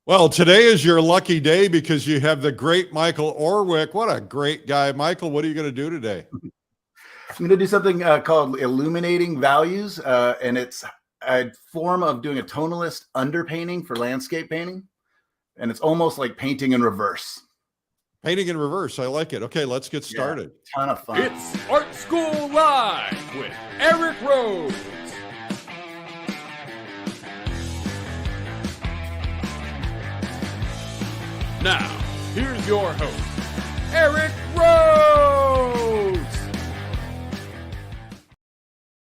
Well, today is your lucky day because you have the great Michael Orwick. What a great guy. Michael, what are you going to do today? I'm going to do something called illuminating values, and it's a form of doing a tonalist underpainting for landscape painting, and it's almost like painting in reverse. Painting in reverse. I like it. Okay, let's get Yeah, started. ton of fun. It's Art School Live with Eric Rhodes. Now, here's your host, Eric Rhodes.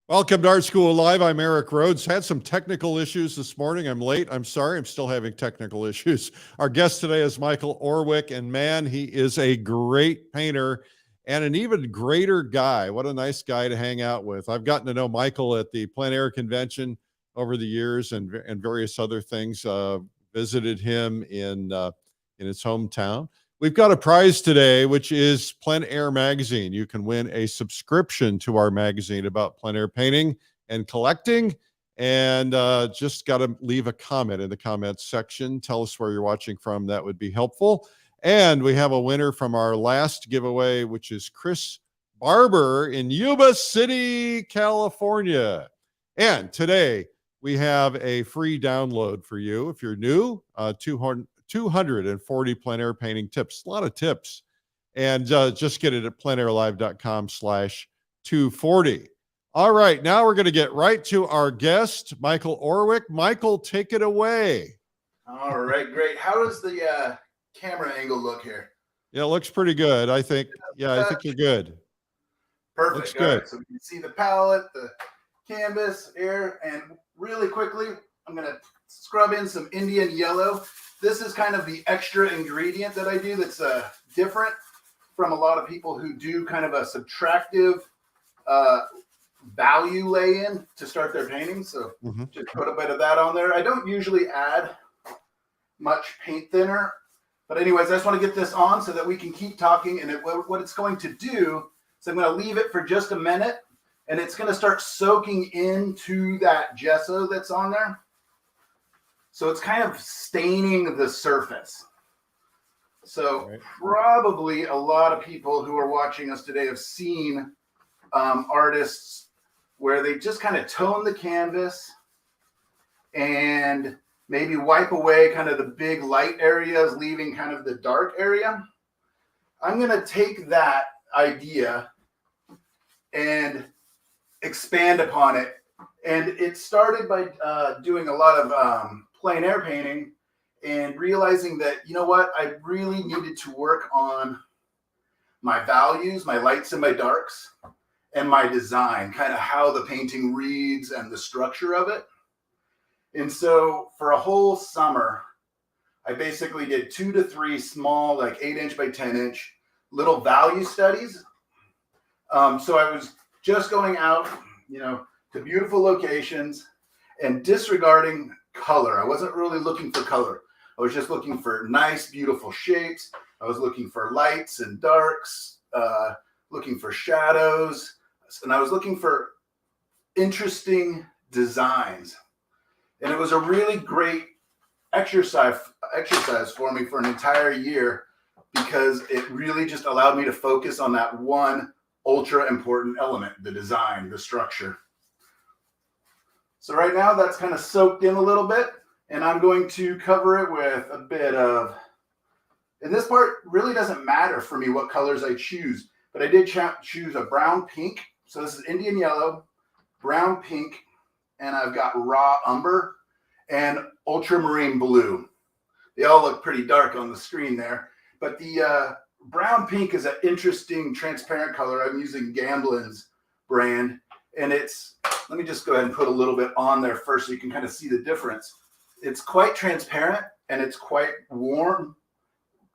Welcome to Art School Live. I'm Eric Rhodes. Had some technical issues this morning. I'm late. I'm sorry. I'm still having technical issues. Our guest today is Michael Orwick, and man, he is a great painter and an even greater guy. What a nice guy to hang out with. I've gotten to know Michael at the Plein Air Convention over the years and various other things. Visited him in his hometown. We've got a prize today, which is Plein Air Magazine. You can win a subscription to our magazine about plein air painting and collecting. And just got to leave a comment in the comments section. Tell us where you're watching from. That would be helpful. And we have a winner from our last giveaway, which is Chris Barber in Yuba City, California. And today we have a free download for you. If you're new, 240 plein air painting tips, a lot of tips, and just get it at pleinairlive.com/240. All right, now we're going to get right to our guest, Michael Orwick. Michael, take it away. All right, great. How does the camera angle look here? Yeah, it looks pretty good. I think you're good. Perfect. Looks good. Right, so we can see the palette, the canvas here, and really quickly, I'm going to scrub in some Indian yellow. This is kind of the extra ingredient that I do that's different from a lot of people who do kind of a subtractive value lay-in to start their paintings. So just put a bit of that on there. I don't usually add much paint thinner. But anyways, I just want to get this on so that we can keep talking. And what it's going to do is I'm going to leave it for just a minute. And it's going to start soaking into that gesso that's on there. So it's kind of staining the surface. So probably a lot of people who are watching us today have seen artists where they just kind of tone the canvas and maybe wipe away kind of the big light areas, leaving kind of the dark area. I'm going to take that idea and expand upon it. And it started by doing a lot of plein air painting and realizing that, you know what, I really needed to work on my values, my lights and my darks, and my design, kind of how the painting reads and the structure of it. And so for a whole summer, I basically did 2 to 3 small, like 8-inch by 10-inch little value studies. So I was just going out, to beautiful locations and disregarding color. I wasn't really looking for color. I was just looking for nice, beautiful shapes. I was looking for lights and darks, looking for shadows, and I was looking for interesting designs. And it was a really great exercise for me for an entire year because it really just allowed me to focus on that one ultra important element, the design, the structure. So right now that's kind of soaked in a little bit, and I'm going to cover it with a bit of, and this part really doesn't matter for me what colors I choose, but I did choose a brown pink. So this is Indian yellow, brown pink, and I've got raw umber and ultramarine blue. They all look pretty dark on the screen there, but the brown pink is an interesting transparent color. I'm using Gamblin's brand, and let me just go ahead and put a little bit on there first so you can kind of see the difference. It's quite transparent and it's quite warm,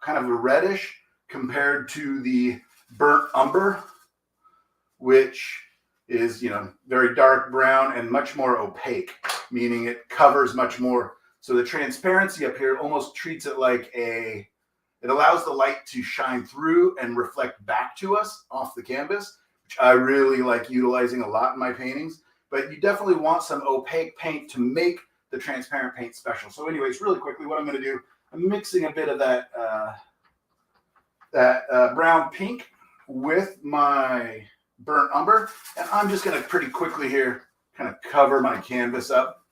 kind of a reddish compared to the burnt umber, which is, very dark brown and much more opaque, meaning it covers much more. So the transparency up here almost treats it like it allows the light to shine through and reflect back to us off the canvas, which I really like utilizing a lot in my paintings. But you definitely want some opaque paint to make the transparent paint special. So anyways, really quickly, what I'm going to do, I'm mixing a bit of that brown pink with my burnt umber, and I'm just going to pretty quickly here kind of cover my canvas up.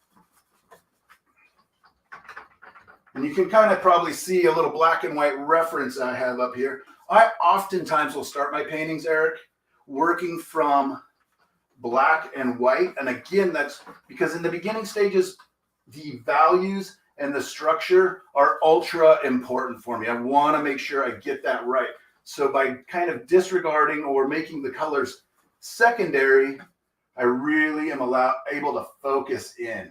And you can kind of probably see a little black and white reference I have up here. I oftentimes will start my paintings, Eric, working from black and white. And again, that's because in the beginning stages, the values and the structure are ultra important for me. I want to make sure I get that right. So by kind of disregarding or making the colors secondary, I really am able to focus in.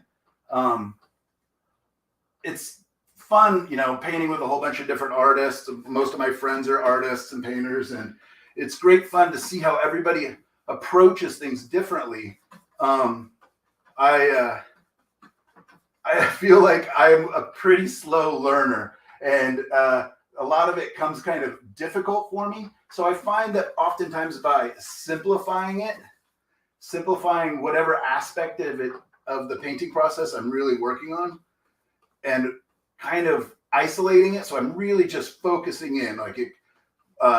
It's fun, painting with a whole bunch of different artists. Most of my friends are artists and painters, and it's great fun to see how everybody approaches things differently. I feel like I'm a pretty slow learner, and a lot of it comes kind of difficult for me. So I find that oftentimes by simplifying whatever aspect of the painting process I'm really working on, and kind of isolating it. So I'm really just focusing in,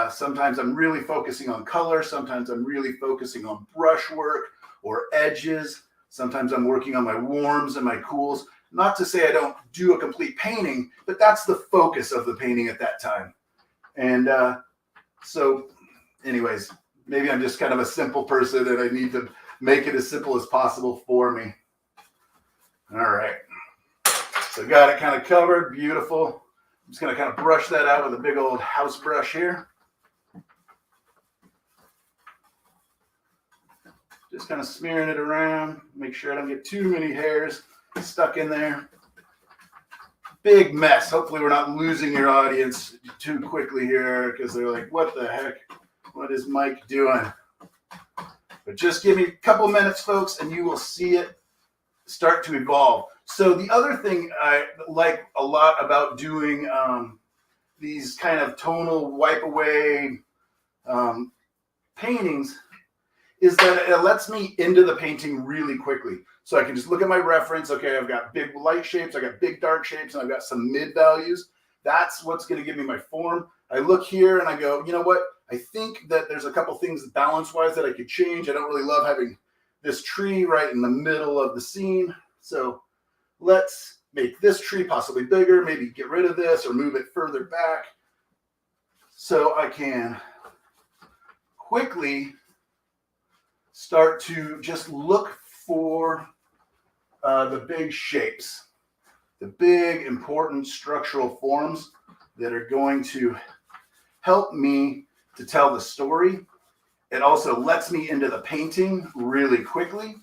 sometimes I'm really focusing on color. Sometimes I'm really focusing on brush work or edges. Sometimes I'm working on my warms and my cools. Not to say I don't do a complete painting, but that's the focus of the painting at that time. And so anyways, maybe I'm just kind of a simple person and I need to make it as simple as possible for me. All right. So got it kind of covered. Beautiful. I'm just going to kind of brush that out with a big old house brush here. Just kind of smearing it around. Make sure I don't get too many hairs stuck in there. Big mess. Hopefully we're not losing your audience too quickly here because they're like, what the heck? What is Mike doing? But just give me a couple minutes, folks, and you will see it start to evolve. So the other thing I like a lot about doing these kind of tonal wipe away paintings is that it lets me into the painting really quickly. So I can just look at my reference. Okay, I've got big light shapes, I got big dark shapes, and I've got some mid values. That's what's going to give me my form. I look here and I go, you know what? I think that there's a couple things balance-wise that I could change. I don't really love having this tree right in the middle of the scene. So let's make this tree possibly bigger, maybe get rid of this or move it further back so I can quickly start to just look for the big shapes, the big important structural forms that are going to help me to tell the story. It also lets me into the painting really quickly.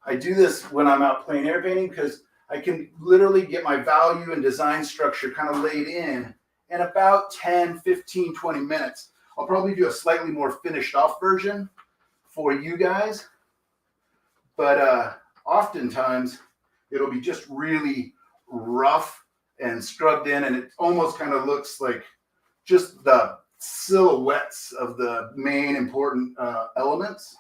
I do this when I'm out plein air painting because I can literally get my value and design structure kind of laid in about 10, 15, 20 minutes. I'll probably do a slightly more finished off version for you guys. But oftentimes it'll be just really rough and scrubbed in, and it almost kind of looks like just the silhouettes of the main important elements.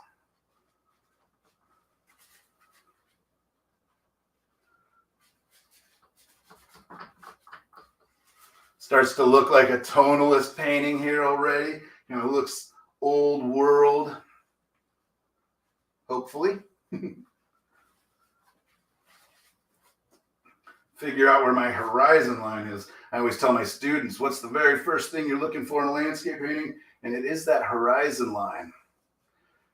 Starts to look like a tonalist painting here already. You know, it looks old world, hopefully. Figure out where my horizon line is. I always tell my students, what's the very first thing you're looking for in a landscape painting? And it is that horizon line.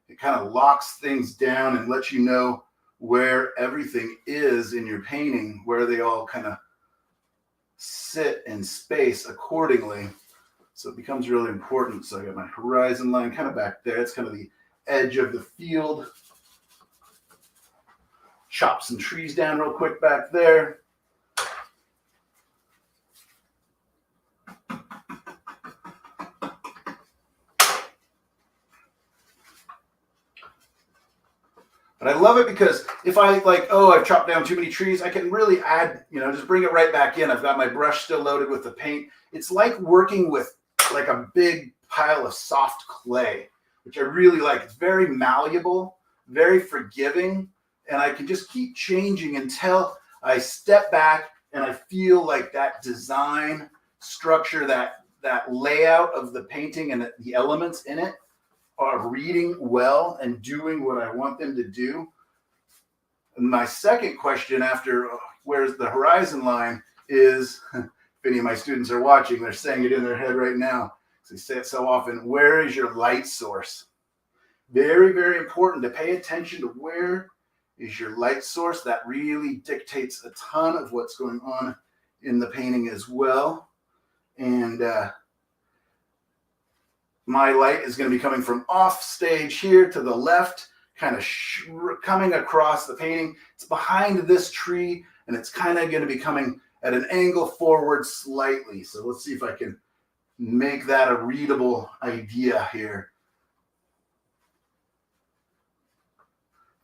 It kind of locks things down and lets you know where everything is in your painting, where they all kind of sit in space accordingly. So it becomes really important. So I got my horizon line kind of back there. It's kind of the edge of the field. Chop some trees down real quick back there. But I love it because if I I've chopped down too many trees, I can really add, just bring it right back in. I've got my brush still loaded with the paint. It's like working with like a big pile of soft clay, which I really like. It's very malleable, very forgiving, and I can just keep changing until I step back and I feel like that design structure, that layout of the painting and the elements in it are reading well and doing what I want them to do. And my second question after where's the horizon line is, if any of my students are watching, they're saying it in their head right now. They say it so often, where is your light source? Very, very important to pay attention to where is your light source. That really dictates a ton of what's going on in the painting as well. And my light is going to be coming from off stage here to the left, kind of coming across the painting. It's behind this tree, and it's kind of going to be coming at an angle forward slightly. So let's see if I can make that a readable idea here.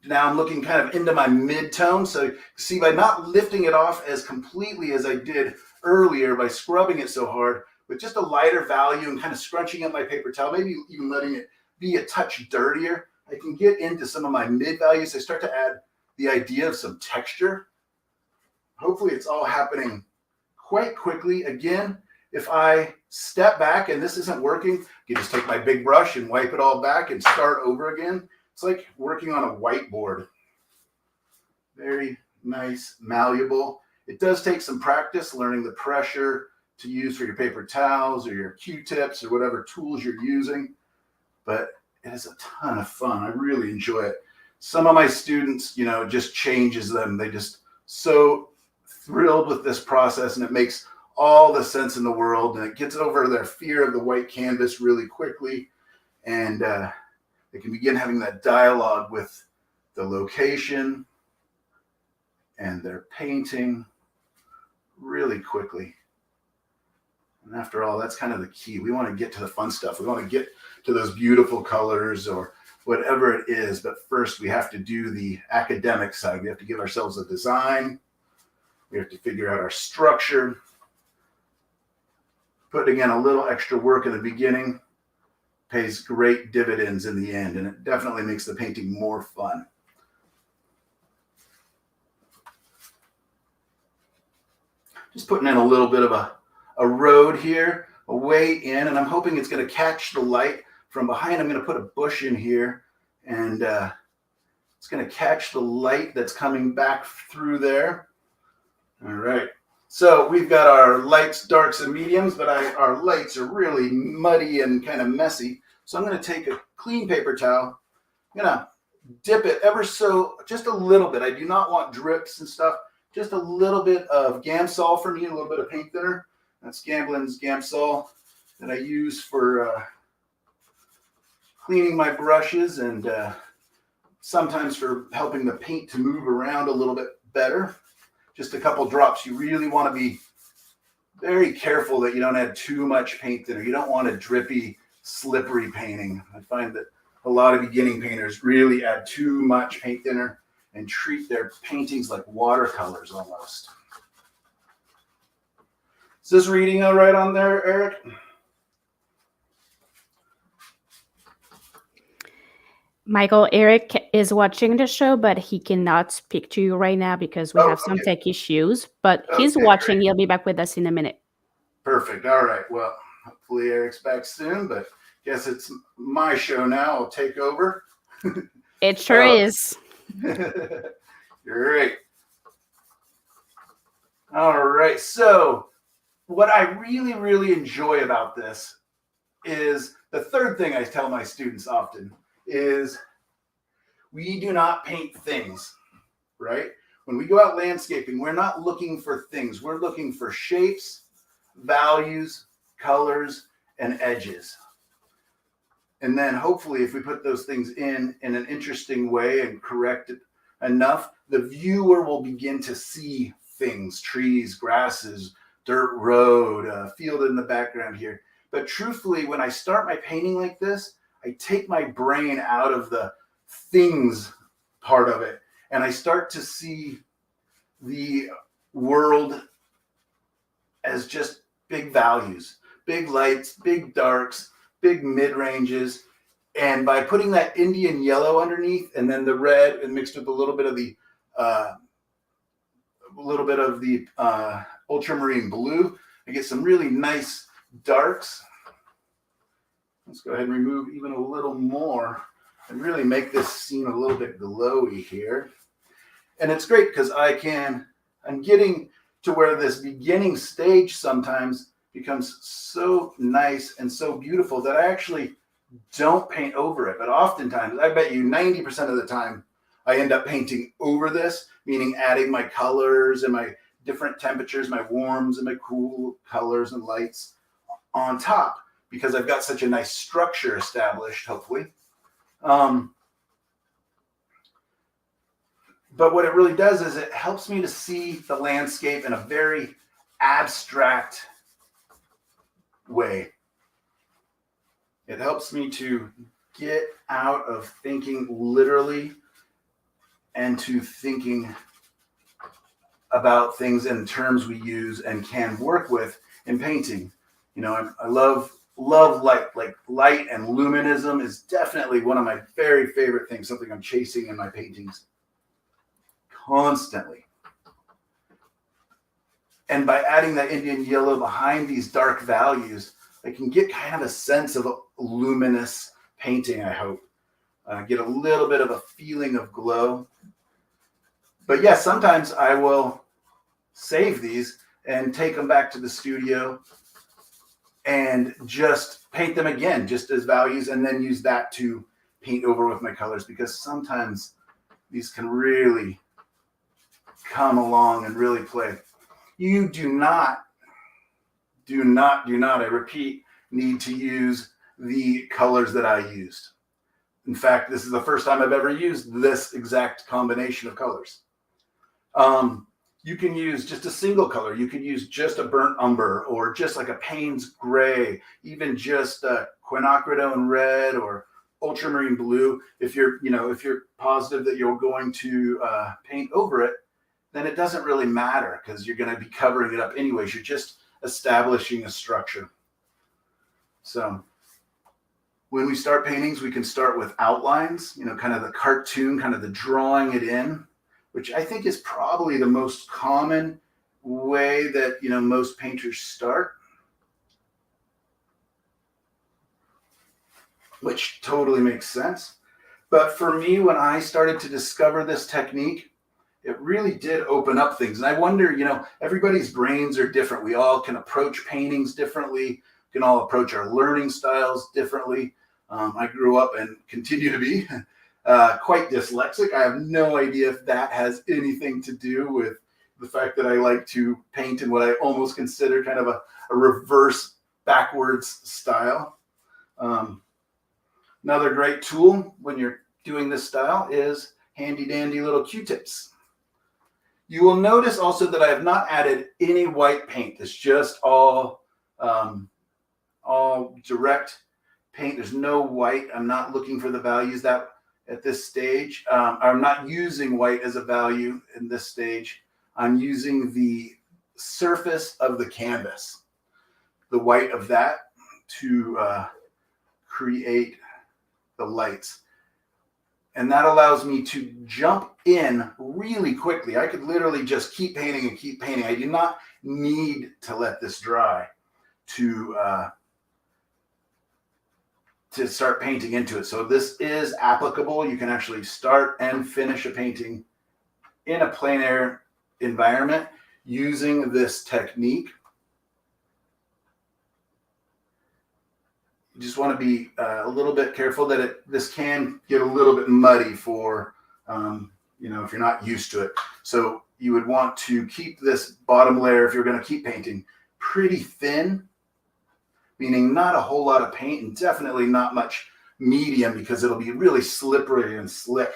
Now I'm looking kind of into my mid-tone. So see, by not lifting it off as completely as I did earlier by scrubbing it so hard, with just a lighter value and kind of scrunching up my paper towel, maybe even letting it be a touch dirtier, I can get into some of my mid values. I start to add the idea of some texture. Hopefully it's all happening quite quickly. Again, if I step back and this isn't working, you just take my big brush and wipe it all back and start over again. It's like working on a whiteboard. Very nice, malleable. It does take some practice learning the pressure to use for your paper towels or your Q-tips or whatever tools you're using, but it is a ton of fun. I really enjoy it. Some of my students, you know, it just changes them. They just so thrilled with this process, and it makes all the sense in the world, and it gets over their fear of the white canvas really quickly, and they can begin having that dialogue with the location and their painting really quickly. And after all, that's kind of the key. We want to get to the fun stuff. We want to get to those beautiful colors or whatever it is. But first, we have to do the academic side. We have to give ourselves a design. We have to figure out our structure. Putting in a little extra work in the beginning pays great dividends in the end, and it definitely makes the painting more fun. Just putting in a little bit of a road here, a way in, and I'm hoping it's going to catch the light from behind. I'm going to put a bush in here, and it's going to catch the light that's coming back through there. All right. So we've got our lights, darks, and mediums, but our lights are really muddy and kind of messy. So I'm going to take a clean paper towel. I'm going to dip it ever so, just a little bit. I do not want drips and stuff. Just a little bit of Gamsol for me, a little bit of paint thinner. That's Gamblin's Gamsol that I use for cleaning my brushes and sometimes for helping the paint to move around a little bit better. Just a couple drops. You really want to be very careful that you don't add too much paint thinner. You don't want a drippy, slippery painting. I find that a lot of beginning painters really add too much paint thinner and treat their paintings like watercolors almost. Is this reading all right on there, Eric? Michael, Eric is watching the show, but he cannot speak to you right now because we have some tech issues. But he's watching. Great. He'll be back with us in a minute. Perfect. All right. Well, hopefully Eric's back soon, but guess it's my show now. I'll take over. It sure is. Great. All right. So what I really, really enjoy about this is the third thing I tell my students often is we do not paint things, right? When we go out landscaping, we're not looking for things. We're looking for shapes, values, colors, and edges. And then hopefully if we put those things in an interesting way and correct it enough, the viewer will begin to see things, trees, grasses, dirt road, field in the background here. But truthfully, when I start my painting like this, I take my brain out of the things part of it, and I start to see the world as just big values, big lights, big darks, big mid-ranges. And by putting that Indian yellow underneath and then the red and mixed with a little bit of the little bit of the ultramarine blue. I get some really nice darks. Let's go ahead and remove even a little more and really make this scene a little bit glowy here. And it's great because I'm getting to where this beginning stage sometimes becomes so nice and so beautiful that I actually don't paint over it. But oftentimes, I bet you 90% of the time, I end up painting over this, meaning adding my colors and my different temperatures, my warms and my cool colors and lights on top, because I've got such a nice structure established, hopefully. But what it really does is it helps me to see the landscape in a very abstract way. It helps me to get out of thinking literally and to thinking about things in terms we use and can work with in painting. You know, I love light. Like light and luminism is definitely one of my very favorite things, something I'm chasing in my paintings constantly. And by adding that Indian yellow behind these dark values, I can get kind of a sense of a luminous painting, I hope. Get a little bit of a feeling of glow. But yes, sometimes I will save these and take them back to the studio and just paint them again, just as values, and then use that to paint over with my colors, because sometimes these can really come along and really play. You do not, I repeat, need to use the colors that I used. In fact, this is the first time I've ever used this exact combination of colors. You can use just a single color. You can use just a burnt umber, or just like a Payne's gray, even just a quinacridone red or ultramarine blue. If you're positive that you're going to paint over it, then it doesn't really matter, because you're going to be covering it up anyways. You're just establishing a structure. So when we start paintings, we can start with outlines, kind of the cartoon, kind of the drawing it in, which I think is probably the most common way that, most painters start, which totally makes sense. But for me, when I started to discover this technique, it really did open up things. And I wonder, everybody's brains are different. We all can approach paintings differently. We can all approach our learning styles differently. I grew up and continue to be quite dyslexic. I have no idea if that has anything to do with the fact that I like to paint in what I almost consider kind of a reverse backwards style. Another great tool when you're doing this style is handy dandy little Q-tips. You will notice also that I have not added any white paint. It's just all direct paint. There's no white. I'm not looking for the values that at this stage. I'm not using white as a value in this stage. I'm using the surface of the canvas, the white of that, to create the lights. And that allows me to jump in really quickly. I could literally just keep painting and keep painting. I do not need to let this dry to start painting into it. So this is applicable. You can actually start and finish a painting in a plein air environment using this technique. You just want to be a little bit careful that this can get a little bit muddy for, if you're not used to it. So you would want to keep this bottom layer, if you're going to keep painting, pretty thin, meaning not a whole lot of paint, and definitely not much medium, because it'll be really slippery and slick.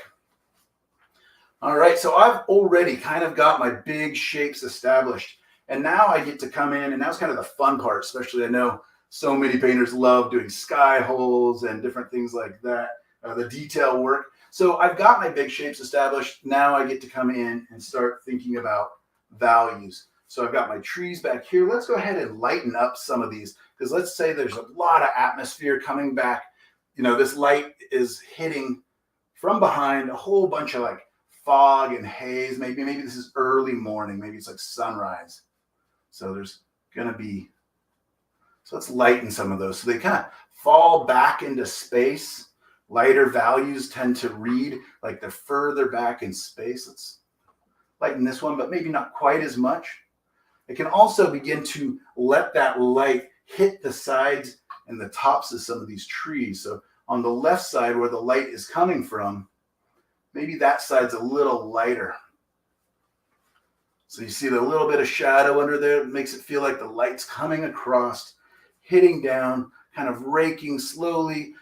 All right, so I've already kind of got my big shapes established, and now I get to come in, and that's kind of the fun part, especially I know so many painters love doing sky holes and different things like that, the detail work. So I've got my big shapes established. Now I get to come in and start thinking about values. So I've got my trees back here. Let's go ahead and lighten up some of these, because let's say there's a lot of atmosphere coming back. This light is hitting from behind a whole bunch of like fog and haze. Maybe this is early morning. Maybe it's like sunrise. So there's going to be, so let's lighten some of those. So they kind of fall back into space. Lighter values tend to read like they're further back in space. Let's lighten this one, but maybe not quite as much. It can also begin to let that light hit the sides and the tops of some of these trees. So on the left side where the light is coming from, maybe that side's a little lighter. So you see the little bit of shadow under there. It makes it feel like the light's coming across, hitting down, kind of raking slowly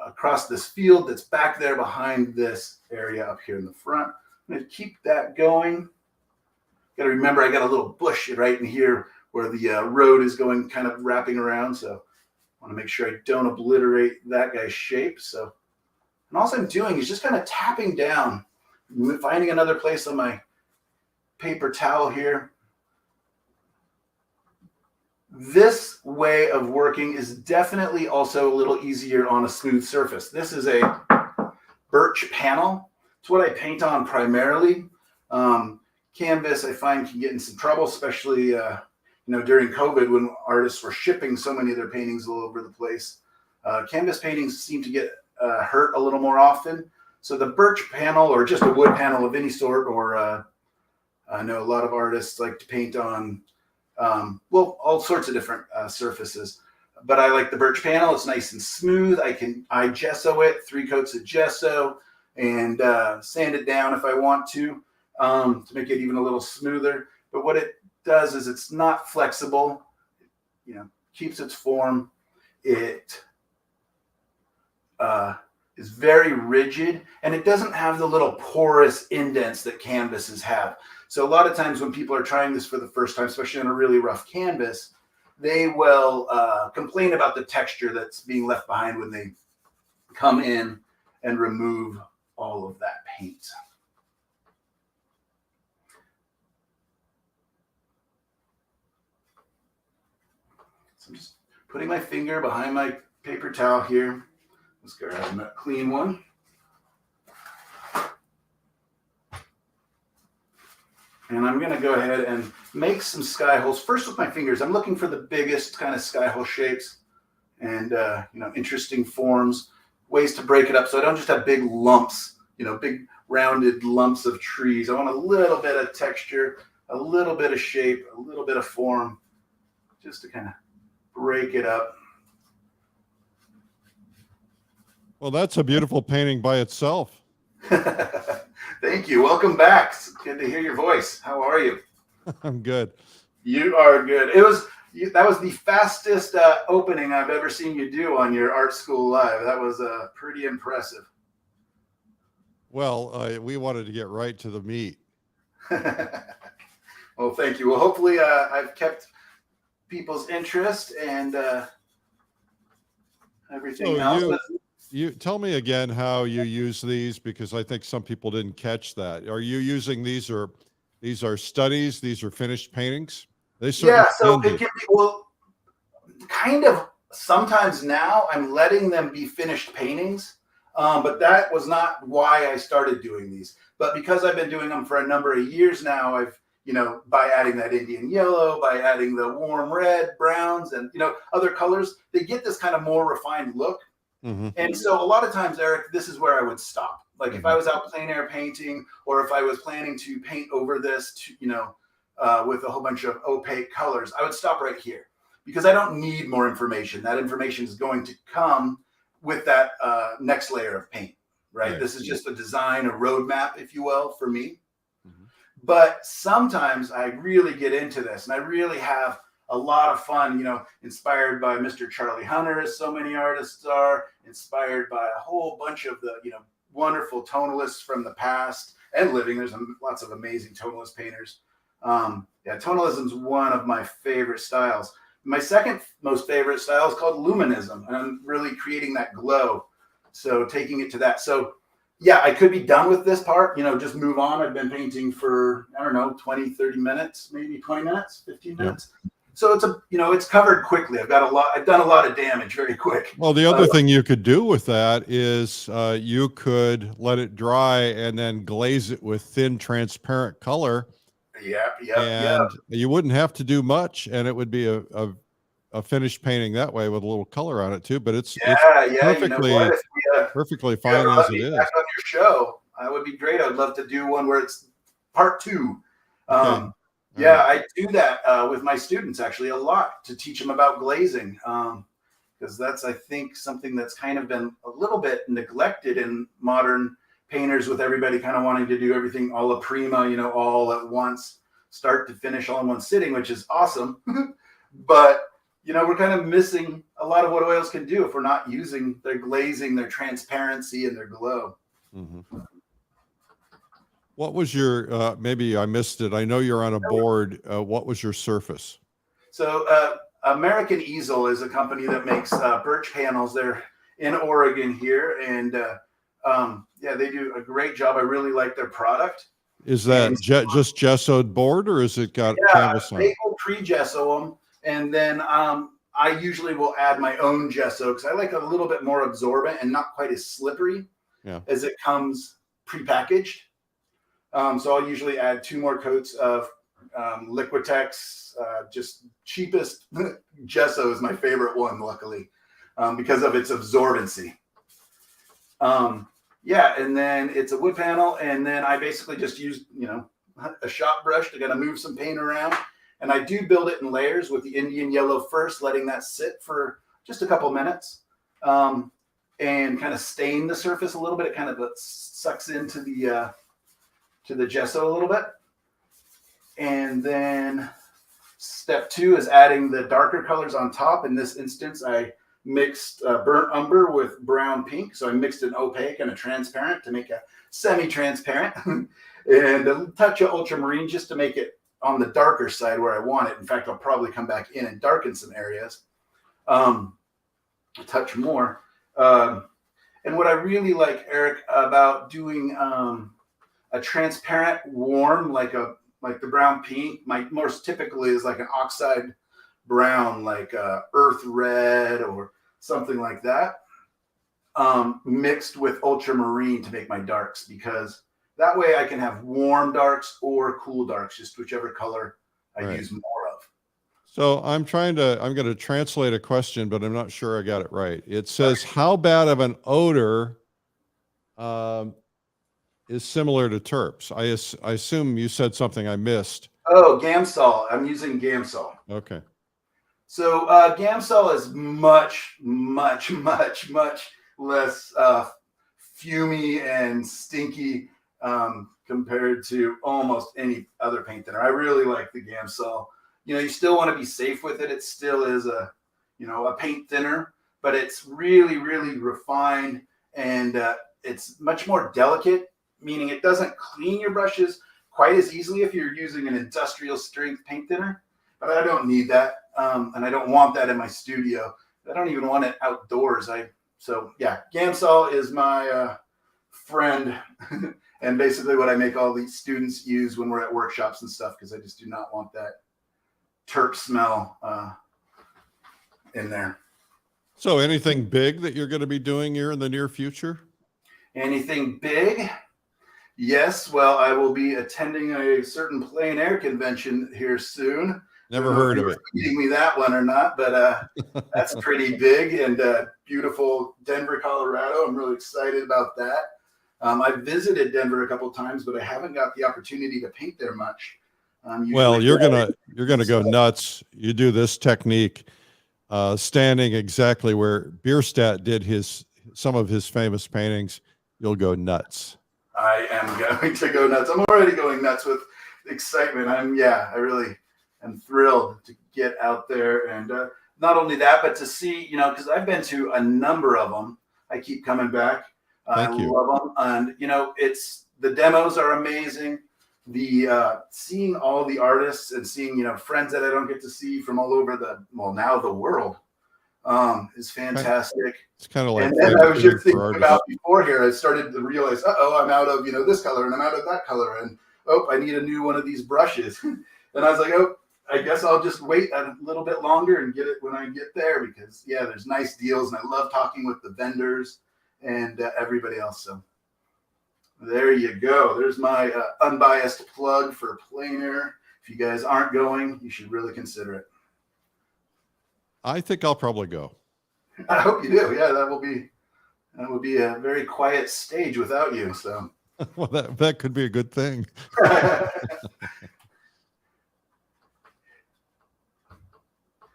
across this field that's back there behind this area up here in the front. I'm going to keep that going. Got to remember, I got a little bush right in here where the road is going, kind of wrapping around. So I want to make sure I don't obliterate that guy's shape. So, and all I'm doing is just kind of tapping down, finding another place on my paper towel here. This way of working is definitely also a little easier on a smooth surface. This is a birch panel. It's what I paint on primarily. Canvas, I find, can get in some trouble, especially during COVID when artists were shipping so many of their paintings all over the place. Canvas paintings seem to get hurt a little more often. So the birch panel, or just a wood panel of any sort, or I know a lot of artists like to paint on all sorts of different surfaces, but I like the birch panel. It's nice and smooth. I gesso it, 3 coats of gesso, and sand it down if I want to make it even a little smoother. But what it does is it's not flexible, keeps its form. It is very rigid, and it doesn't have the little porous indents that canvases have. So a lot of times when people are trying this for the first time, especially on a really rough canvas, they will complain about the texture that's being left behind when they come in and remove all of that paint. So I'm just putting my finger behind my paper towel here. Let's grab a clean one. And I'm going to go ahead and make some sky holes. First with my fingers, I'm looking for the biggest kind of sky hole shapes and, interesting forms, ways to break it up so I don't just have big lumps, big rounded lumps of trees. I want a little bit of texture, a little bit of shape, a little bit of form, just to kind of break it up. Well, that's a beautiful painting by itself. Thank you. Welcome back. It's good to hear your voice. How are you? I'm good. You are good. That was the fastest opening I've ever seen you do on your Art School Live. That was pretty impressive. Well, we wanted to get right to the meat. Well, thank you. Well, hopefully I've kept people's interest and everything else. You tell me again how you use these, because I think some people didn't catch that. Are you using these are studies? These are finished paintings? Yeah, so it can be, kind of sometimes now I'm letting them be finished paintings, but that was not why I started doing these. But because I've been doing them for a number of years now, I've, by adding that Indian yellow, by adding the warm red, browns, and, other colors, they get this kind of more refined look. Mm-hmm. And so a lot of times, Eric, this is where I would stop. Like if I was out plein air painting, or if I was planning to paint over this, with a whole bunch of opaque colors, I would stop right here because I don't need more information. That information is going to come with that next layer of paint, right? This is just a design, a roadmap, if you will, for me. Mm-hmm. But sometimes I really get into this and I really have a lot of fun, inspired by Mr. Charlie Hunter, as so many artists are, inspired by a whole bunch of the, wonderful tonalists from the past and living. There's lots of amazing tonalist painters. Tonalism is one of my favorite styles. My second most favorite style is called luminism, and I'm really creating that glow. So taking it to that. So yeah, I could be done with this part, just move on. I've been painting for, 20, 30 minutes, maybe 20 minutes, 15 minutes. So it's it's covered quickly. I've done a lot of damage very quick. Well, the other thing you could do with that is you could let it dry and then glaze it with thin, transparent color. Yeah. And you wouldn't have to do much, and it would be a finished painting that way with a little color on it too. But it's perfectly perfectly fine as it is. Back on your show, that would be great. I'd love to do one where it's part 2. Okay. Yeah, I do that with my students actually a lot to teach them about glazing, because that's, I think, something that's kind of been a little bit neglected in modern painters, with everybody kind of wanting to do everything alla prima, all at once, start to finish, all in one sitting, which is awesome. But we're kind of missing a lot of what oils can do if we're not using their glazing, their transparency, and their glow. Mm-hmm. What was your, maybe I missed it. I know you're on a board. What was your surface? So American Easel is a company that makes birch panels. They're in Oregon here. And they do a great job. I really like their product. Is that just gessoed board, or is it got canvas on it? They will pre-gesso them. And then I usually will add my own gesso because I like a little bit more absorbent and not quite as slippery as it comes pre-packaged. So I'll usually add 2 more coats of Liquitex, just cheapest gesso is my favorite one, luckily, because of its absorbency. And then it's a wood panel, and then I basically just use, a shop brush to kind of move some paint around. And I do build it in layers with the Indian yellow first, letting that sit for just a couple minutes, and kind of stain the surface a little bit. It kind of sucks into the gesso a little bit. And then step 2 is adding the darker colors on top. In this instance, I mixed burnt umber with brown pink. So I mixed an opaque and a transparent to make a semi-transparent, and a touch of ultramarine just to make it on the darker side where I want it. In fact, I'll probably come back in and darken some areas, a touch more. And what I really like, Eric, about doing a transparent warm, like the brown pink, most typically is like an oxide brown, like earth red or something like that, mixed with ultramarine to make my darks, because that way I can have warm darks or cool darks, just whichever color I use more of. So I'm going to translate a question, but I'm not sure I got it right. It says, how bad of an odor is similar to terps? I assume you said something I missed. Oh, Gamsol. I'm using Gamsol. Okay. So Gamsol is much, much, much, much less fumy and stinky compared to almost any other paint thinner. I really like the Gamsol. You still want to be safe with it. It still is a paint thinner, but it's really, really refined, and it's much more delicate, meaning it doesn't clean your brushes quite as easily if you're using an industrial strength paint thinner. But I don't need that, and I don't want that in my studio. I don't even want it outdoors. Gamsol is my friend, and basically what I make all these students use when we're at workshops and stuff, because I just do not want that terp smell in there. So anything big that you're going to be doing here in the near future? Anything big? Yes. Well, I will be attending a certain plein air convention here soon. Never heard of it. Feeding me that one or not, but that's pretty big, and beautiful Denver, Colorado. I'm really excited about that. I visited Denver a couple times, but I haven't got the opportunity to paint there much. Well, you're gonna go nuts. You do this technique, standing exactly where Bierstadt did some of his famous paintings. You'll go nuts. I am going to go nuts. I'm already going nuts with excitement. I really am thrilled to get out there, and not only that, but to see, because I've been to a number of them. I keep coming back. Thank you. Love them, and the demos are amazing. The seeing all the artists and seeing friends that I don't get to see from all over the world is fantastic. It's kind of like, and then I was just thinking about before here, I started to realize, I'm out of this color, and I'm out of that color, and I need a new one of these brushes. And I was like, I guess I'll just wait a little bit longer and get it when I get there because, yeah, there's nice deals. And I love talking with the vendors and everybody else. So there you go. There's my unbiased plug for plein air. If you guys aren't going, you should really consider it. I think I'll probably go. I hope you do. Yeah, that would be a very quiet stage without you. So Well, that could be a good thing.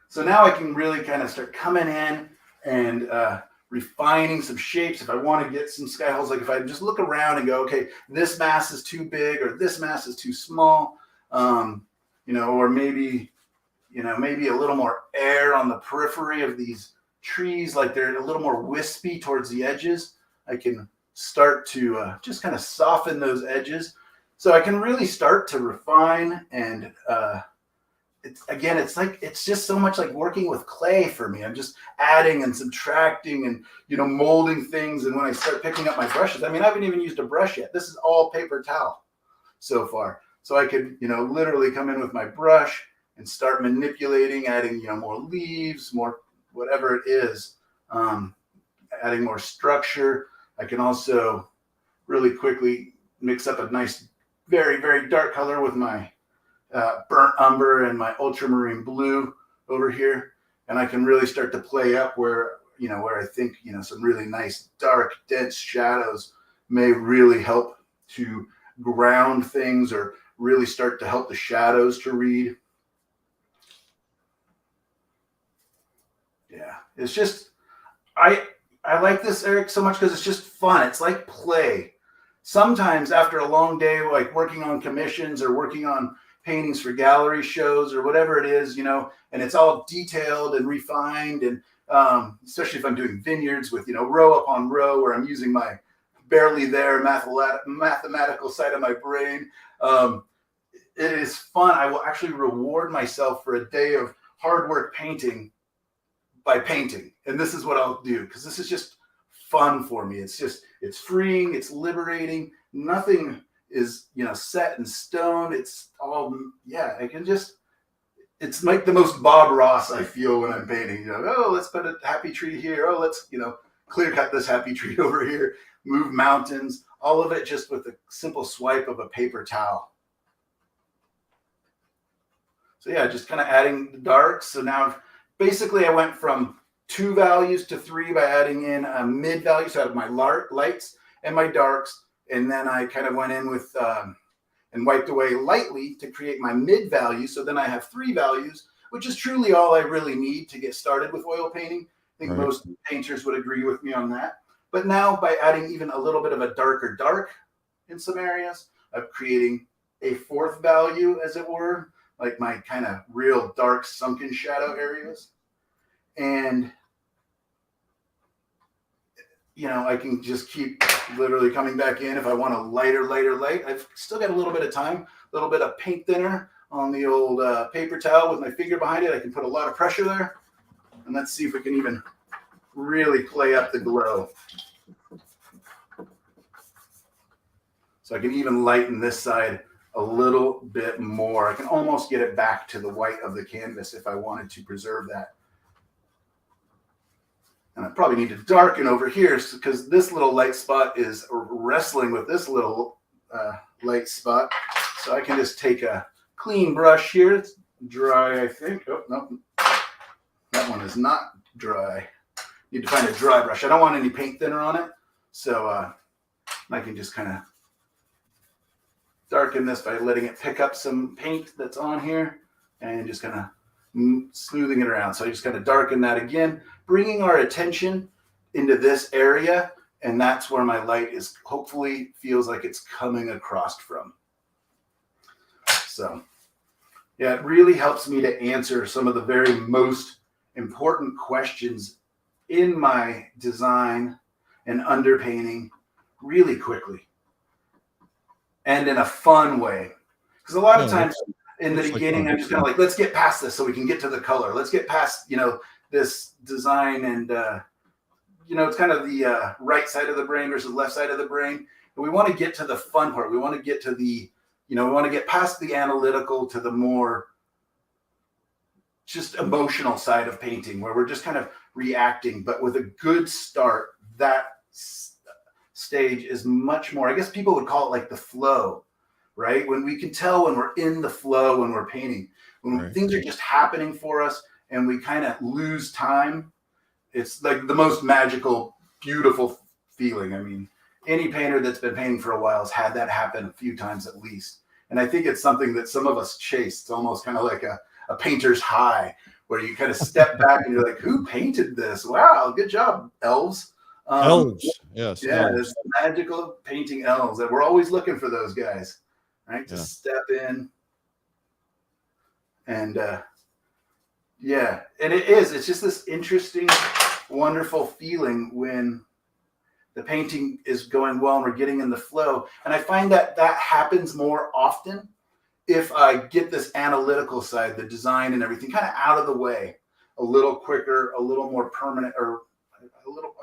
So now I can really kind of start coming in and refining some shapes. If I want to get some sky holes, like if I just look around and go, okay, this mass is too big or this mass is too small, or maybe a little more air on the periphery of these trees, like they're a little more wispy towards the edges. I can start to just kind of soften those edges. So I can really start to refine and it's just so much like working with clay for me. I'm just adding and subtracting and, molding things. And when I start picking up my brushes, I haven't even used a brush yet. This is all paper towel so far. So I could, literally come in with my brush and start manipulating, adding, more leaves, more whatever it is, adding more structure. I can also really quickly mix up a nice, very, very dark color with my burnt umber and my ultramarine blue over here. And I can really start to play up where I think, some really nice, dark, dense shadows may really help to ground things or really start to help the shadows to read. Yeah, it's just, I like this, Eric, so much because it's just fun. It's like play. Sometimes after a long day, like working on commissions or working on paintings for gallery shows or whatever it is, and it's all detailed and refined. And especially if I'm doing vineyards with, row upon row where I'm using my barely there mathematical side of my brain. It is fun. I will actually reward myself for a day of hard work painting by painting. And this is what I'll do because this is just fun for me. It's freeing. It's liberating. Nothing is, set in stone. It's all, it's like the most Bob Ross I feel when I'm painting. Let's put a happy tree here. Oh, let's, clear cut this happy tree over here, move mountains, all of it just with a simple swipe of a paper towel. So yeah, just kind of adding the darks. So now basically I went from 2 values to 3 by adding in a mid value. So I have my lights and my darks. And then I kind of went in with and wiped away lightly to create my mid value. So then I have 3 values, which is truly all I really need to get started with oil painting. I think most painters would agree with me on that. But now by adding even a little bit of a darker dark in some areas, I'm creating a 4th value, as it were, like my kind of real dark sunken shadow areas. And I can just keep literally coming back in if I want a lighter light. I've still got a little bit of time, a little bit of paint thinner on the old paper towel with my finger behind it. I can put a lot of pressure there. And let's see if we can even really play up the glow. So I can even lighten this side a little bit more. I can almost get it back to the white of the canvas if I wanted to preserve that. And I probably need to darken over here because this little light spot is wrestling with this little light spot. So I can just take a clean brush here. It's dry, I think. Oh, no. That one is not dry. Need to find a dry brush. I don't want any paint thinner on it. So I can just kind of darken this by letting it pick up some paint that's on here and just kind of smoothing it around. So I just kind of darken that again, bringing our attention into this area. And that's where my light is hopefully feels like it's coming across from. So yeah, it really helps me to answer some of the very most important questions in my design and underpainting really quickly and in a fun way. Because a lot of times in the beginning, I'm just kind of like, let's get past this so we can get to the color. Let's get past, this design and, it's kind of the right side of the brain versus left side of the brain. And we want to get to the fun part. We want to get to the, we want to get past the analytical to the more just emotional side of painting where we're just kind of reacting, but with a good start, that stage is much more, I guess people would call it like the flow, right? When we can tell when we're in the flow, when we're painting, when things are just happening for us and we kind of lose time. It's like the most magical, beautiful feeling. I mean, any painter that's been painting for a while has had that happen a few times at least. And I think it's something that some of us chase. It's almost kind of like a painter's high, where you kind of step back and you're like, who painted this? Wow, good job, elves. Elves, yes. Yeah, elves. it's magical painting elves. And we're always looking for those guys, right? To step in. And yeah, and it's just this interesting, wonderful feeling when the painting is going well and we're getting in the flow. And I find that happens more often if I get this analytical side, the design and everything kind of out of the way a little quicker, a little more permanent, or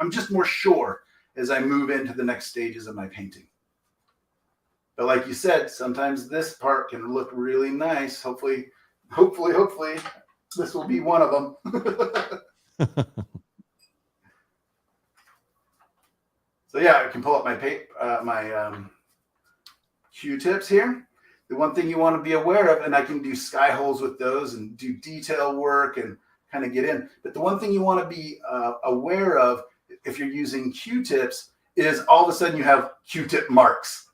I'm just more sure as I move into the next stages of my painting. But like you said, sometimes this part can look really nice. Hopefully this will be one of them. So yeah, I can pull up my Q-tips here. The one thing you want to be aware of, and I can do sky holes with those and do detail work and kind of get in. But the one thing you want to be aware of if you're using Q-tips is all of a sudden you have Q-tip marks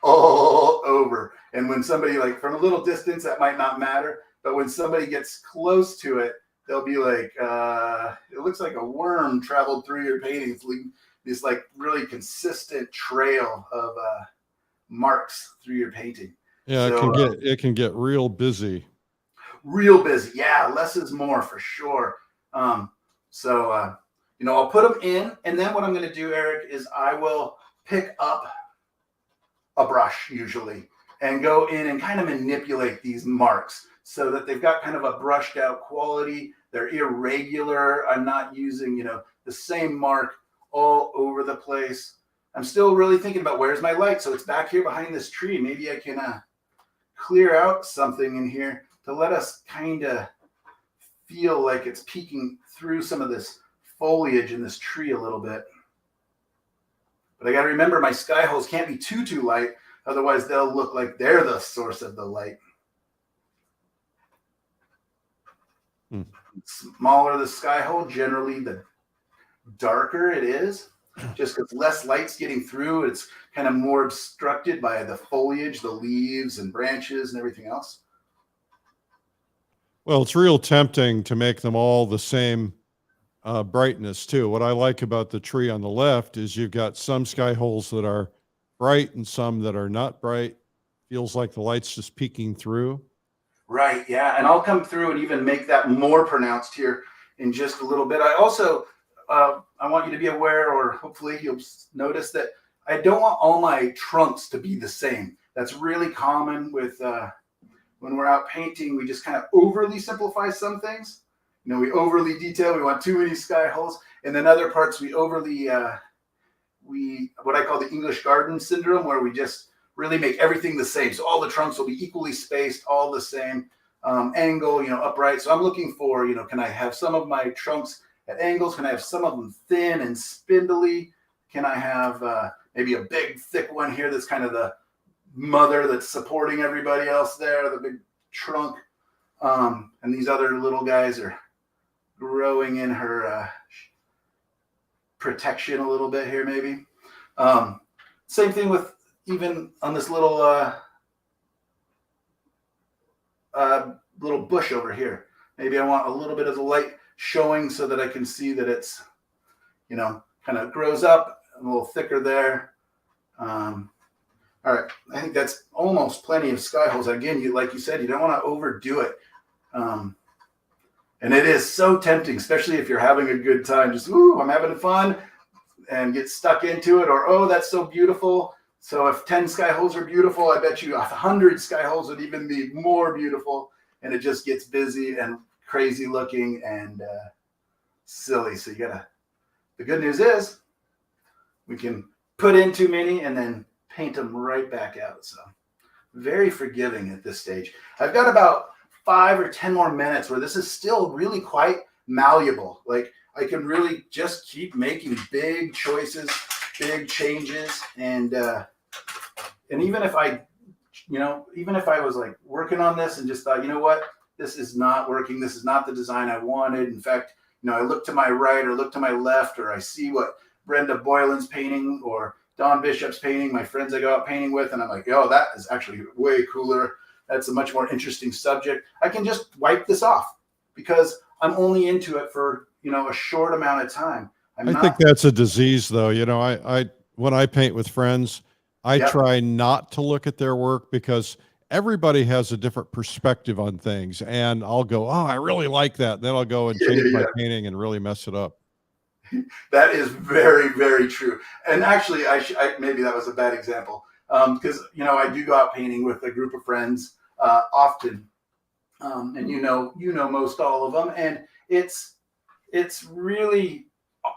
all over. And when somebody, like from a little distance, that might not matter. But when somebody gets close to it, they'll be like, it looks like a worm traveled through your painting. It's like this like really consistent trail of marks through your painting. Yeah, so, it can get real busy. Real busy. Yeah, less is more for sure. You know, I'll put them in, and then what I'm going to do, Eric, is I will pick up a brush usually and go in and kind of manipulate these marks so that they've got kind of a brushed out quality. They're irregular. I'm not using, you know, the same mark all over the place. I'm still really thinking about where's my light. So it's back here behind this tree. Maybe I can clear out something in here to let us kind of feel like it's peeking through some of this foliage in this tree a little bit. But I got to remember my sky holes can't be too light. Otherwise they'll look like they're the source of the light. Smaller the sky hole, generally the darker it is, just because less light's getting through. It's kind of more obstructed by the foliage, the leaves and branches and everything else. Well, it's real tempting to make them all the same brightness too. What I like about the tree on the left is you've got some sky holes that are bright and some that are not bright. Feels like the light's just peeking through. Right, yeah, and I'll come through and even make that more pronounced here in just a little bit. I also, I want you to be aware, or hopefully you'll notice that I don't want all my trunks to be the same. That's really common with when we're out painting. We just kind of overly simplify some things. You know, we overly detail. We want too many sky holes, and then other parts we overly what I call the English garden syndrome, where we just really make everything the same. So all the trunks will be equally spaced, all the same angle, you know, upright. So I'm looking for, you know, can I have some of my trunks at angles? Can I have some of them thin and spindly? Can I have maybe a big thick one here that's kind of the mother that's supporting everybody else there, the big trunk. And these other little guys are growing in her protection a little bit here maybe. Same thing with even on this little little bush over here. Maybe I want a little bit of the light showing so that I can see that it's, you know, kind of grows up a little thicker there. All right, I think that's almost plenty of sky holes. Again, like you said, you don't want to overdo it. And it is so tempting, especially if you're having a good time. Just, ooh, I'm having fun, and get stuck into it. Or, oh, that's so beautiful. So if 10 sky holes are beautiful, I bet you 100 sky holes would even be more beautiful. And it just gets busy and crazy looking and silly. So the good news is we can put in too many and then paint them right back out. So very forgiving at this stage. I've got about 5 or 10 more minutes where this is still really quite malleable. Like I can really just keep making big choices, big changes. And even if even if I was like working on this and just thought, you know what, this is not working. This is not the design I wanted. In fact, I look to my right or look to my left, or I see what Brenda Boylan's painting or Don Bishop's painting, my friends I go out painting with, and I'm like, oh, that is actually way cooler. That's a much more interesting subject. I can just wipe this off because I'm only into it for, a short amount of time. I think that's a disease though. I when I paint with friends, I try not to look at their work because everybody has a different perspective on things. And I'll go, oh, I really like that. Then I'll go and change my painting and really mess it up. That is very, very true. And actually, maybe that was a bad example because, I do go out painting with a group of friends often. And you know most all of them. And it's really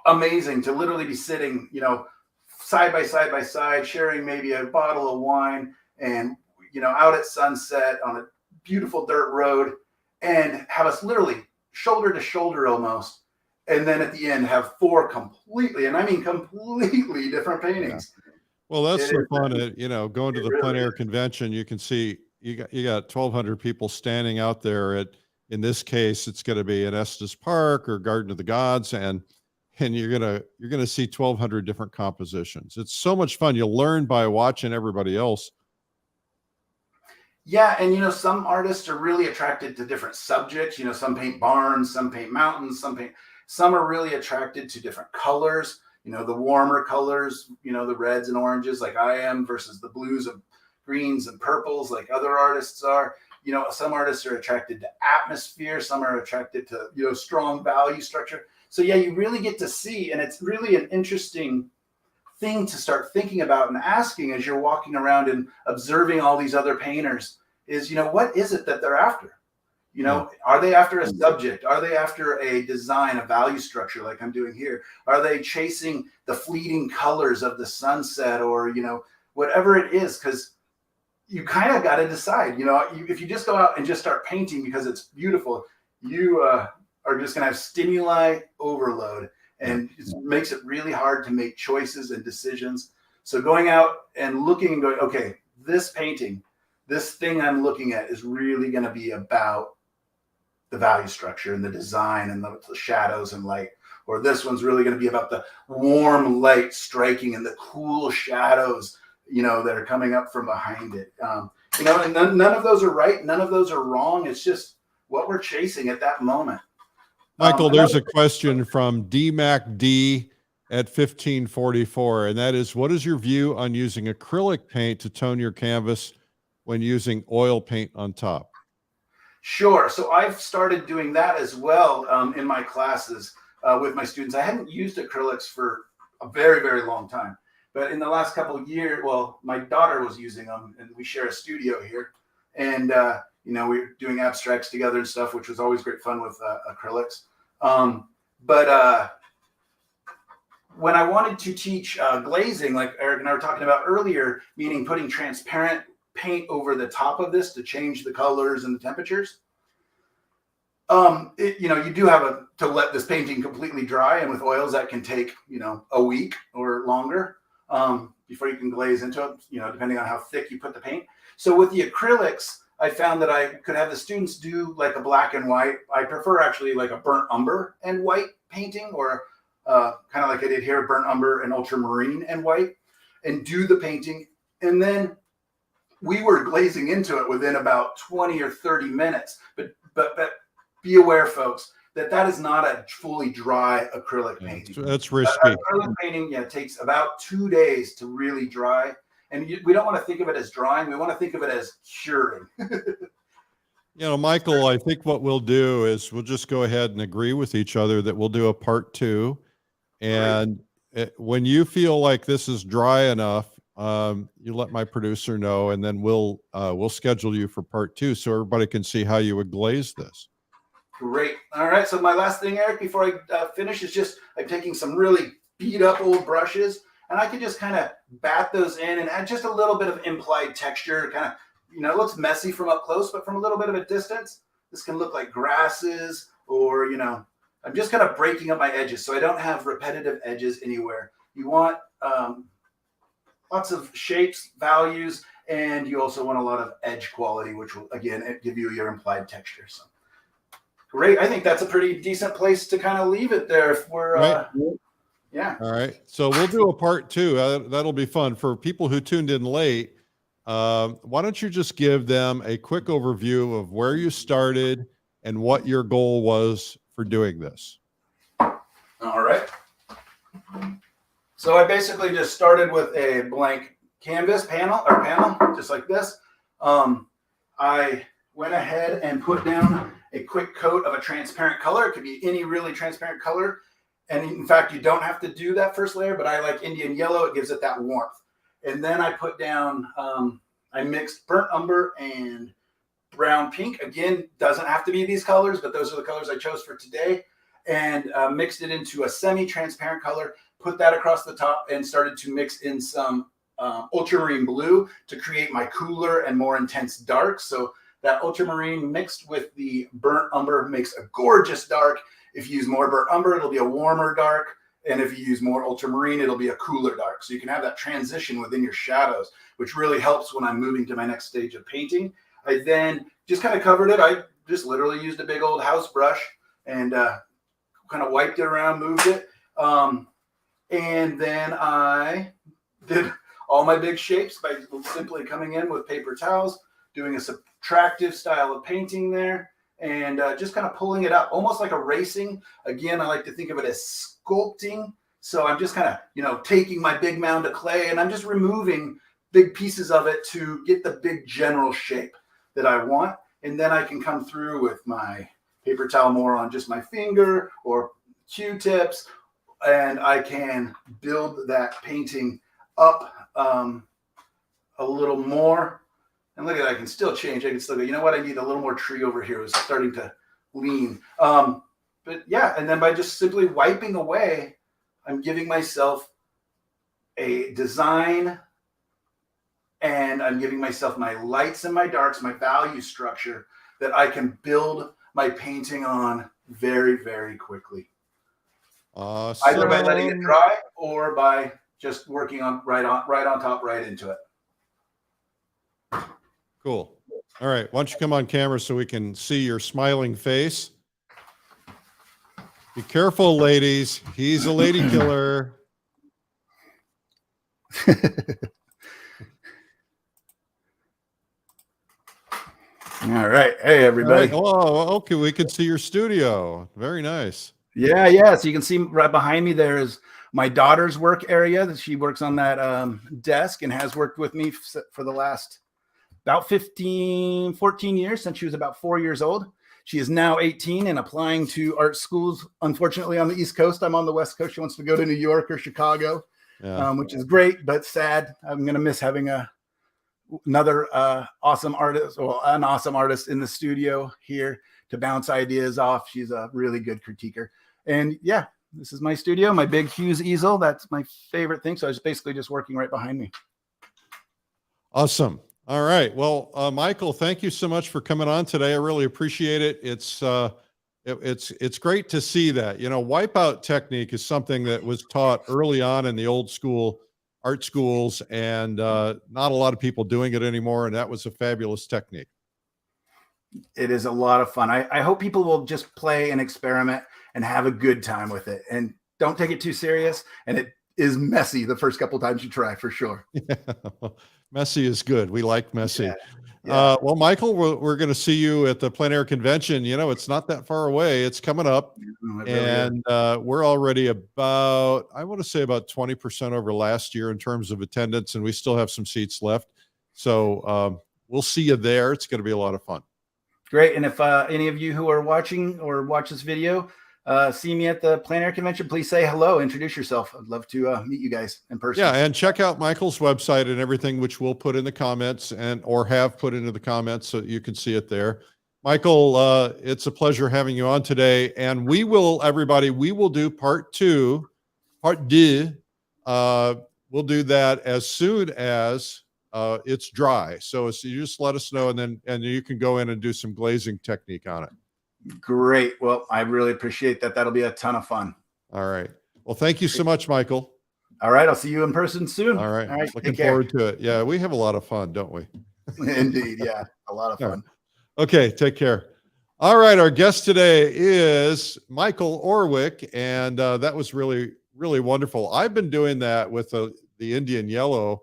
amazing to literally be sitting, side by side, sharing maybe a bottle of wine and, out at sunset on a beautiful dirt road and have us literally shoulder to shoulder almost. And then at the end have 4 completely, and I mean completely different paintings. Yeah. Well, that's the fun of, going to the plein air convention. You can see you got 1,200 people standing out there in this case, it's going to be in Estes Park or Garden of the Gods. And you're going to see 1,200 different compositions. It's so much fun. You'll learn by watching everybody else. Yeah. And, some artists are really attracted to different subjects. Some paint barns, some paint mountains, some are really attracted to different colors, the warmer colors, the reds and oranges like I am versus the blues and greens and purples like other artists are. Some artists are attracted to atmosphere. Some are attracted to, strong value structure. So yeah, you really get to see, and it's really an interesting thing to start thinking about and asking as you're walking around and observing all these other painters is, what is it that they're after? Are they after a subject? Are they after a design, a value structure like I'm doing here? Are they chasing the fleeting colors of the sunset or, whatever it is? Because you kind of got to decide, if you just go out and just start painting because it's beautiful, you are just going to have stimuli overload, and it makes it really hard to make choices and decisions. So going out and looking and going, okay, this painting, this thing I'm looking at is really going to be about the value structure and the design and the shadows and light, or this one's really going to be about the warm light striking and the cool shadows, that are coming up from behind it. And none of those are right. None of those are wrong. It's just what we're chasing at that moment. Michael, there's a question from DMACD at 1544, and that is, what is your view on using acrylic paint to tone your canvas when using oil paint on top? Sure. So I've started doing that as well in my classes with my students. I hadn't used acrylics for a very, very long time. But in the last couple of years, my daughter was using them, and we share a studio here. And, we were doing abstracts together and stuff, which was always great fun with acrylics. But when I wanted to teach glazing, like Eric and I were talking about earlier, meaning putting transparent paint over the top of this to change the colors and the temperatures, you do have to let this painting completely dry. And with oils, that can take, a week or longer. Before you can glaze into it, depending on how thick you put the paint. So with the acrylics, I found that I could have the students do like a black and white. I prefer actually like a burnt umber and white painting, or kind of like I did here, burnt umber and ultramarine and white, and do the painting. And then we were glazing into it within about 20 or 30 minutes. But be aware, folks, that is not a fully dry acrylic painting. That's risky. Acrylic painting, takes about 2 days to really dry. And we don't want to think of it as drying. We want to think of it as curing. Michael, I think what we'll do is we'll just go ahead and agree with each other that we'll do a part 2. And when you feel like this is dry enough, you let my producer know, and then we'll schedule you for part 2 so everybody can see how you would glaze this. Great. All right. So my last thing, Eric, before I finish, is just I'm taking some really beat up old brushes, and I can just kind of bat those in and add just a little bit of implied texture. Kind of, it looks messy from up close, but from a little bit of a distance, This can look like grasses, or, you know, I'm just kind of breaking up my edges so I don't have repetitive edges anywhere. You want lots of shapes, values, and you also want a lot of edge quality, which will, again, give you your implied texture. So great. I think that's a pretty decent place to kind of leave it there. If we're, yeah. All right. So we'll do a part 2. That'll be fun for people who tuned in late. Why don't you just give them a quick overview of where you started and what your goal was for doing this? All right. So I basically just started with a blank canvas panel, just like this. I went ahead and put down a quick coat of a transparent color. It could be any really transparent color. And in fact, you don't have to do that first layer, but I like Indian yellow. It gives it that warmth. And then I put down, I mixed burnt umber and brown pink. Again, doesn't have to be these colors, but those are the colors I chose for today. And mixed it into a semi-transparent color, put that across the top, and started to mix in some ultramarine blue to create my cooler and more intense dark. So that ultramarine mixed with the burnt umber makes a gorgeous dark. If you use more burnt umber, it'll be a warmer dark. And if you use more ultramarine, it'll be a cooler dark. So you can have that transition within your shadows, which really helps when I'm moving to my next stage of painting. I then just kind of covered it. I just literally used a big old house brush and kind of wiped it around, moved it. And then I did all my big shapes by simply coming in with paper towels, doing a subtractive style of painting there, and just kind of pulling it up, almost like erasing. Again, I like to think of it as sculpting. So I'm just kind of, you know, taking my big mound of clay and I'm just removing big pieces of it to get the big general shape that I want. And then I can come through with my paper towel more on just my finger or Q-tips, and I can build that painting up a little more. And look at that, I can still change. I can still go, you know what, I need a little more tree over here. It's starting to lean. But yeah, and then by just simply wiping away, I'm giving myself a design, and I'm giving myself my lights and my darks, my value structure that I can build my painting on very, very quickly. Awesome. Either by letting it dry or by just working on right on top, right into it. Cool. All right. Why don't you come on camera so we can see your smiling face? Be careful, ladies. He's a lady killer. All right. Hey, everybody. All right. Oh, okay. We can see your studio. Very nice. Yeah. So you can see right behind me there is my daughter's work area that she works on that desk and has worked with me for the last about 14 years, since she was about 4 years old. She is now 18 and applying to art schools, unfortunately, on the East Coast. I'm on the West Coast. She wants to go to New York or Chicago, which is great, but sad. I'm going to miss having another awesome artist, or an awesome artist in the studio here to bounce ideas off. She's a really good critiquer. And yeah, this is my studio, my big Hughes easel. That's my favorite thing. So I was basically just working right behind me. Awesome. All right. Well, Michael, thank you so much for coming on today. I really appreciate it. It's great to see that, wipeout technique is something that was taught early on in the old school art schools, and not a lot of people doing it anymore. And that was a fabulous technique. It is a lot of fun. I hope people will just play and experiment and have a good time with it, and don't take it too serious. And it is messy the first couple times you try, for sure. Yeah. Messy is good. We like messy. Yeah. Well, Michael, we're going to see you at the plein air convention. It's not that far away. It's coming up. And we're already about, I want to say about 20% over last year in terms of attendance, and we still have some seats left. So we'll see you there. It's going to be a lot of fun. Great. And if any of you who are watching or watch this video see me at the plein air convention, please say hello, introduce yourself. I'd love to meet you guys in person. Yeah, and check out Michael's website and everything, which we'll put in the comments or have put into the comments so you can see it there. Michael, it's a pleasure having you on today. And we will do part two. We'll do that as soon as it's dry. So you just let us know, and then you can go in and do some glazing technique on it. Great. Well, I really appreciate that. That'll be a ton of fun. All right. Well, thank you so much, Michael. All right. I'll see you in person soon. All right. All right. Looking forward to it. Yeah, we have a lot of fun, don't we? Indeed. Yeah. A lot of fun. Okay. Take care. All right. Our guest today is Michael Orwick, and that was really, really wonderful. I've been doing that with the Indian yellow,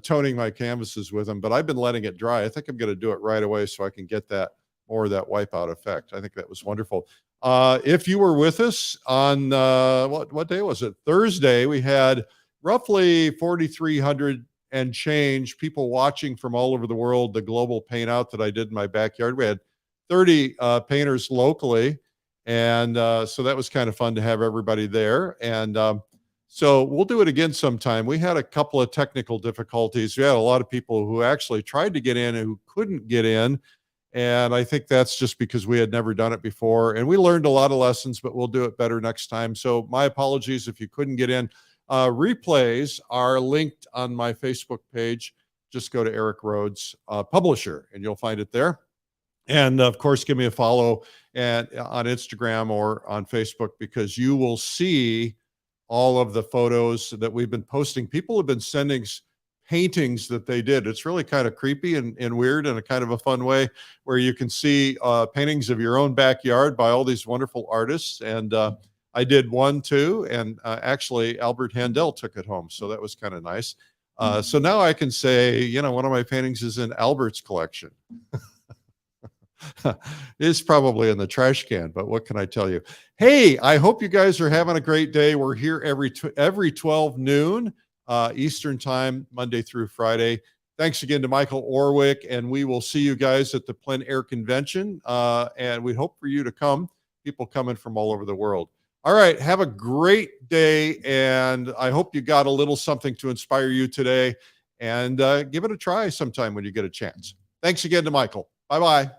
toning my canvases with them, but I've been letting it dry. I think I'm going to do it right away so I can get that more of that wipeout effect. I think that was wonderful. If you were with us on what day was it? Thursday, we had roughly 4,300 and change people watching from all over the world, the global paint out that I did in my backyard. We had 30 painters locally. And so that was kind of fun to have everybody there. And so we'll do it again sometime. We had a couple of technical difficulties. We had a lot of people who actually tried to get in and who couldn't get in. And I think that's just because we had never done it before. And we learned a lot of lessons, but we'll do it better next time. So my apologies if you couldn't get in. Replays are linked on my Facebook page. Just go to Eric Rhodes Publisher and you'll find it there. And of course, give me a follow on Instagram or on Facebook, because you will see all of the photos that we've been posting. People have been sending paintings that they did. It's really kind of creepy and weird in a kind of a fun way, where you can see paintings of your own backyard by all these wonderful artists. And I did one too. And actually Albert Handel took it home. So that was kind of nice. So now I can say, one of my paintings is in Albert's collection. It's probably in the trash can, but what can I tell you? Hey, I hope you guys are having a great day. We're here every 12 noon Eastern time, Monday through Friday. Thanks again to Michael Orwick, and we will see you guys at the Plein Air Convention. And we hope for you to come, people coming from all over the world. All right, have a great day, and I hope you got a little something to inspire you today, and give it a try sometime when you get a chance. Thanks again to Michael. Bye-bye.